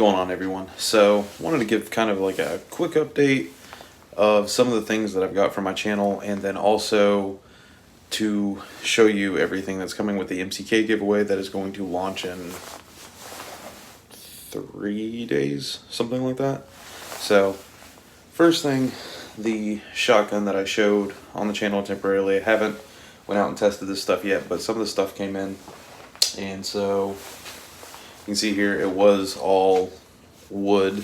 going on, everyone? So wanted to give kind of like a quick update of some of the things that I've got for my channel, and then also to show you everything that's coming with the MCK giveaway that is going to launch in 3 days, something like that. So first thing, the shotgun that I showed on the channel temporarily. I haven't went out and tested this stuff yet, but some of the stuff came in, and so you can see here it was all wood.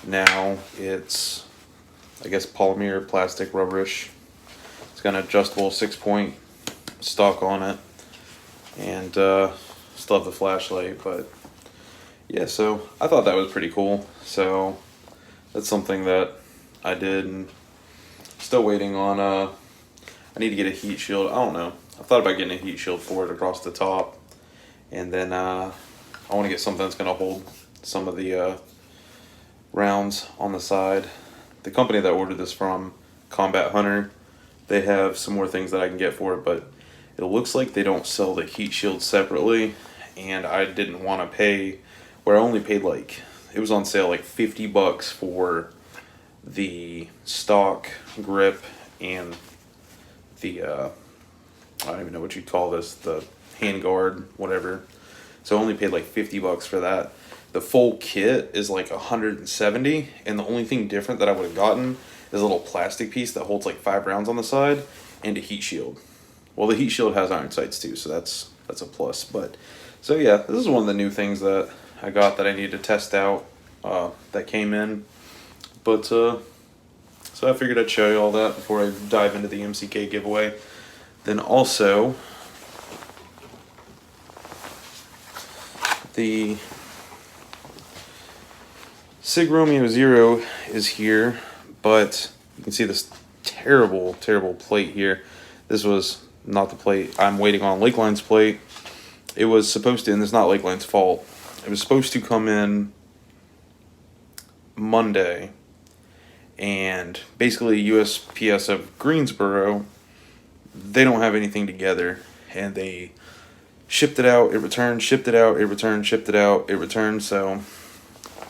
Now it's, I guess, polymer, plastic, rubberish. It's got an adjustable 6-point stock on it, and still have the flashlight. But yeah, so I thought that was pretty cool. So that's something that I did, and still waiting on. I need to get a heat shield. I don't know. I thought about getting a heat shield for it across the top, and then I want to get something that's going to hold some of the rounds on the side. The company that I ordered this from, Combat Hunter, they have some more things that I can get for it, but it looks like they don't sell the heat shield separately, and I didn't want to pay, where I only paid like, it was on sale like 50 bucks for the stock grip and the, I don't even know what you'd call this, the handguard, whatever. So I only paid like 50 bucks for that. The full kit is like 170, and the only thing different that I would have gotten is a little plastic piece that holds like 5 rounds on the side and a heat shield. Well, the heat shield has iron sights too, so that's a plus. But so yeah, this is one of the new things that I got that I need to test out that came in. But so I figured I'd show you all that before I dive into the MCK giveaway. Then also, the Sig Romeo Zero is here, but you can see this terrible, terrible plate here. This was not the plate. I'm waiting on Lakeline's plate. It was supposed to, and it's not Lakeline's fault, it was supposed to come in Monday, and basically USPS of Greensboro, they don't have anything together, and they shipped it out, it returned, shipped it out, it returned, shipped it out, it returned. So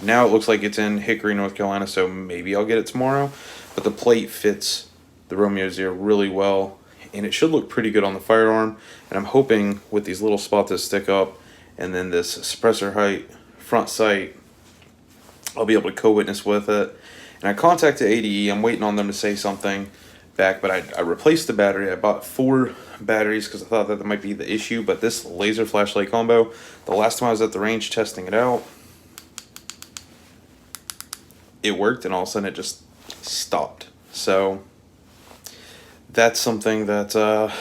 now it looks like it's in Hickory, North Carolina, so maybe I'll get it tomorrow. But the plate fits the Romeo Zero really well, and it should look pretty good on the firearm. And I'm hoping with these little spots that stick up, and then this suppressor height front sight, I'll be able to co-witness with it. And I contacted ADE, I'm waiting on them to say something back, but I replaced the battery. I bought 4 batteries because I thought that might be the issue. But this laser flashlight combo, the last time I was at the range testing it out, it worked, and all of a sudden it just stopped. So that's something that I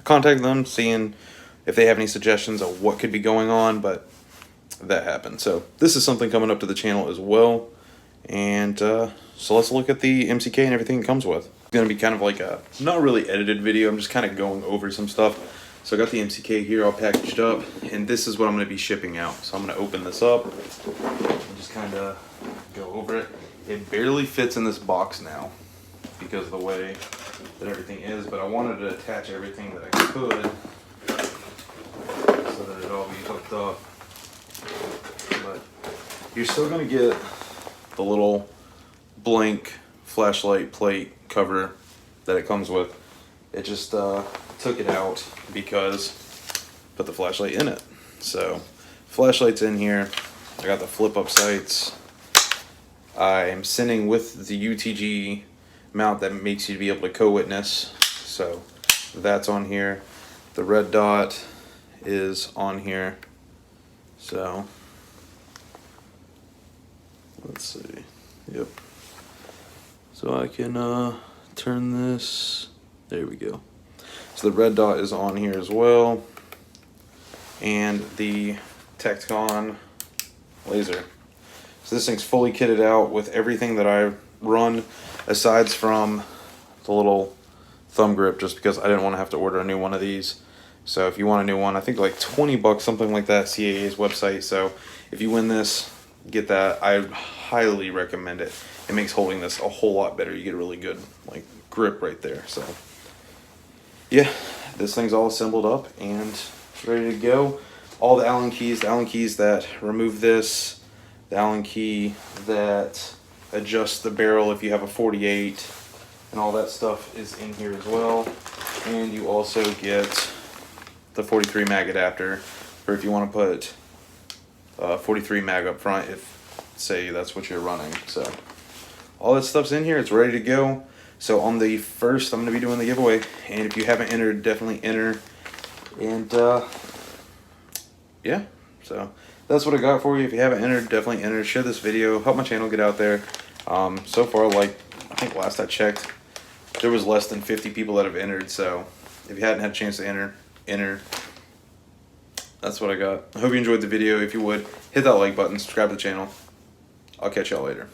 contacted them, seeing if they have any suggestions of what could be going on, but that happened. So this is something coming up to the channel as well. And so let's look at the MCK and everything it comes with. It's going to be kind of like a, not really edited video, I'm just kind of going over some stuff. So I got the MCK here all packaged up, and this is what I'm going to be shipping out. So I'm going to open this up and just kind of go over it. It barely fits in this box now because of the way that everything is, but I wanted to attach everything that I could so that it'd all be hooked up. But you're still going to get the little blank flashlight plate cover that it comes with. It just took it out because I put the flashlight in it. So flashlight's in here. I got the flip up sights. I'm sending with the UTG mount that makes you be able to co-witness. So that's on here. The red dot is on here. So let's see. Yep. So I can turn this. There we go. So the red dot is on here as well. And the Tacticon laser. So this thing's fully kitted out with everything that I run, aside from the little thumb grip, just because I didn't want to have to order a new one of these. So if you want a new one, I think like 20 bucks, something like that, CAA's website. So if you win this, get that. I highly recommend it. It makes holding this a whole lot better. You get a really good like grip right there. So yeah, this thing's all assembled up and ready to go. All the Allen keys that remove this, the Allen key that adjusts the barrel if you have a 48, and all that stuff is in here as well. And you also get the 43 mag adapter for if you want to put 43 mag up front, if say that's what you're running. So all that stuff's in here, it's ready to go. So on the 1st, I'm going to be doing the giveaway, and if you haven't entered, definitely enter. And yeah, so that's what I got for you. If you haven't entered, definitely enter. Share this video, help my channel get out there. So far, like, I think last I checked, there was less than 50 people that have entered. So if you hadn't had a chance to enter. That's what I got. I hope you enjoyed the video. If you would, hit that like button, subscribe to the channel. I'll catch y'all later.